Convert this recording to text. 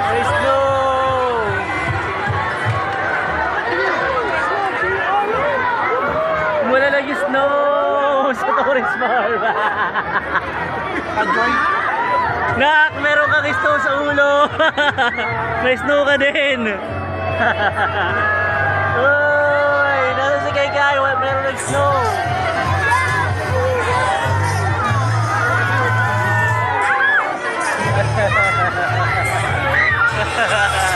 May snow! Mula lang yung snow sa Torres Farm. Enjoy. Nak, meron kang snow sa ulo. May snow ka din. Uy, nasa si Kai Kai, meron ng snow. Ha ha ha ha.